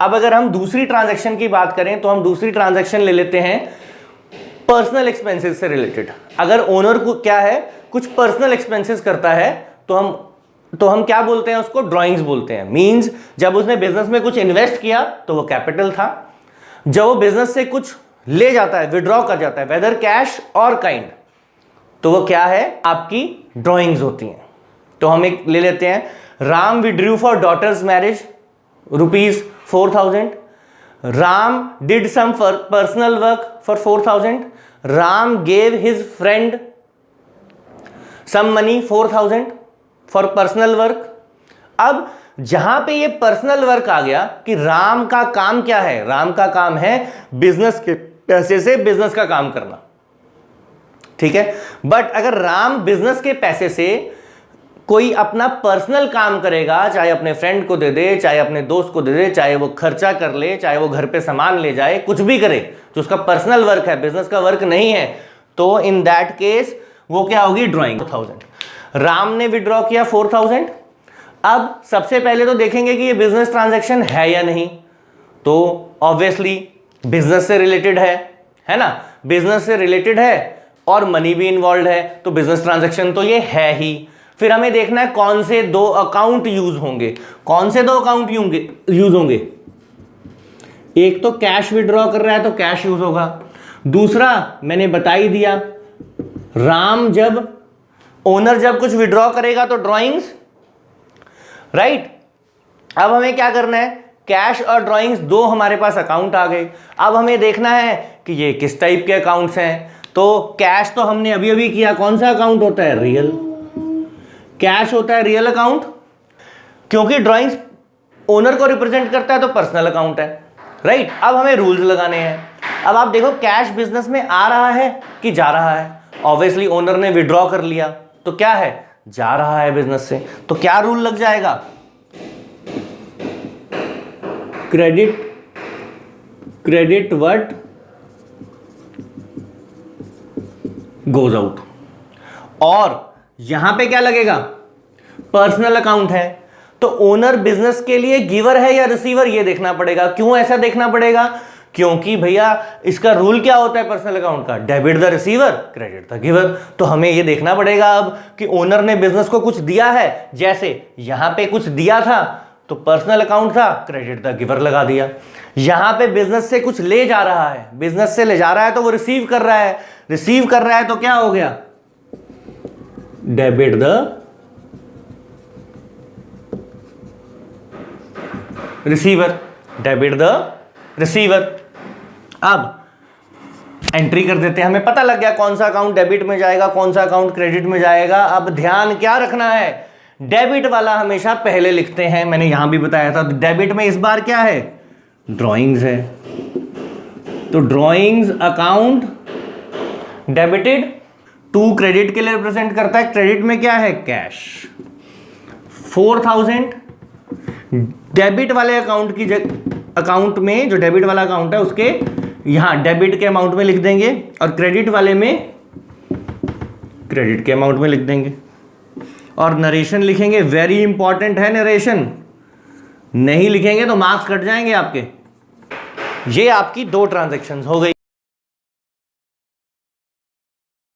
अब अगर हम दूसरी ट्रांजैक्शन की बात करें तो हम दूसरी ट्रांजैक्शन ले लेते हैं पर्सनल एक्सपेंसेस से रिलेटेड। अगर ओनर को क्या है, कुछ पर्सनल एक्सपेंसेस करता है तो हम क्या बोलते हैं, उसको ड्राइंग्स बोलते हैं। मींस जब उसने बिजनेस में कुछ इन्वेस्ट किया तो वो कैपिटल था, जब वो बिजनेस से कुछ ले जाता है, विड्रॉ कर जाता है, वेदर कैश और काइंड, तो वो क्या है, आपकी ड्राइंग्स होती हैं। तो हम एक ले लेते हैं, Ram withdrew for daughters marriage ₹4,000, Ram did some personal work for 4,000, Ram gave his friend some money 4,000 for personal work. अब जहां पे ये पर्सनल वर्क आ गया कि राम का काम क्या है, राम का काम है बिजनेस के पैसे से बिजनेस का काम करना, ठीक है। बट अगर राम बिजनेस के पैसे से कोई अपना पर्सनल काम करेगा, चाहे अपने फ्रेंड को दे दे, चाहे अपने दोस्त को दे दे, चाहे वो खर्चा कर ले, चाहे वो घर पे सामान ले जाए, कुछ भी करे जो उसका पर्सनल वर्क है, बिजनेस का वर्क नहीं है, तो इन दैट केस वो क्या होगी, ड्राइंग। 4,000 राम ने विड्रॉ किया 4,000। अब सबसे पहले तो देखेंगे कि ये बिजनेस ट्रांजैक्शन है या नहीं, तो ऑब्वियसली बिजनेस से रिलेटेड है ना, बिजनेस से रिलेटेड है और मनी भी इन्वॉल्व है, तो बिजनेस ट्रांजैक्शन तो ये है ही। फिर हमें देखना है कौन से दो अकाउंट यूज होंगे, कौन से दो अकाउंट यूज होंगे। एक तो कैश विड्रॉ कर रहा है तो कैश यूज होगा, दूसरा मैंने बता ही दिया, राम जब ओनर जब कुछ विड्रॉ करेगा तो ड्राइंग्स, राइट। अब हमें क्या करना है, कैश और ड्राइंग्स दो हमारे पास अकाउंट आ गए। अब हमें देखना है कि ये किस टाइप के अकाउंट्स हैं। तो कैश तो हमने अभी अभी किया, कौन सा अकाउंट होता है, रियल। कैश होता है रियल अकाउंट, क्योंकि ड्राइंग्स ओनर को रिप्रेजेंट करता है तो पर्सनल अकाउंट है, राइट। अब हमें रूल्स लगाने हैं। अब आप देखो कैश बिजनेस में आ रहा है कि जा रहा है, ऑब्वियसली ओनर ने विड्रॉ कर लिया तो क्या है, जा रहा है बिजनेस से, तो क्या रूल लग जाएगा, क्रेडिट व्हाट गोज आउट। और यहां पे क्या लगेगा, पर्सनल अकाउंट है, तो ओनर बिजनेस के लिए गिवर है या रिसीवर, ये देखना पड़ेगा। क्यों ऐसा देखना पड़ेगा, क्योंकि भैया इसका रूल क्या होता है पर्सनल अकाउंट का, debit the receiver credit the giver. तो हमें ये देखना पड़ेगा अब कि ओनर ने बिजनेस को कुछ दिया है, जैसे यहां पे कुछ दिया था तो पर्सनल अकाउंट था, क्रेडिट द गिवर लगा दिया। यहां पे बिजनेस से कुछ ले जा रहा है, बिजनेस से ले जा रहा है तो वो रिसीव कर रहा है, रिसीव कर रहा है तो क्या हो गया, debit the receiver, debit the receiver. अब एंट्री कर देते हैं, हमें पता लग गया कौन सा अकाउंट डेबिट में जाएगा, कौन सा अकाउंट क्रेडिट में जाएगा। अब ध्यान क्या रखना है, डेबिट वाला हमेशा पहले लिखते हैं, मैंने यहां भी बताया था। डेबिट में इस बार क्या है, ड्राइंग्स है, तो drawings account debited, to credit के लिए रिप्रेजेंट करता है, क्रेडिट में क्या है, कैश। 4,000 डेबिट वाले अकाउंट की अकाउंट में, जो डेबिट वाला अकाउंट है उसके यहां डेबिट के अमाउंट में लिख देंगे और क्रेडिट वाले में क्रेडिट के अमाउंट में लिख देंगे। और नरेशन लिखेंगे, वेरी इंपॉर्टेंट है नरेशन, नहीं लिखेंगे तो मार्क्स कट जाएंगे आपके। ये आपकी दो ट्रांजैक्शंस हो गई।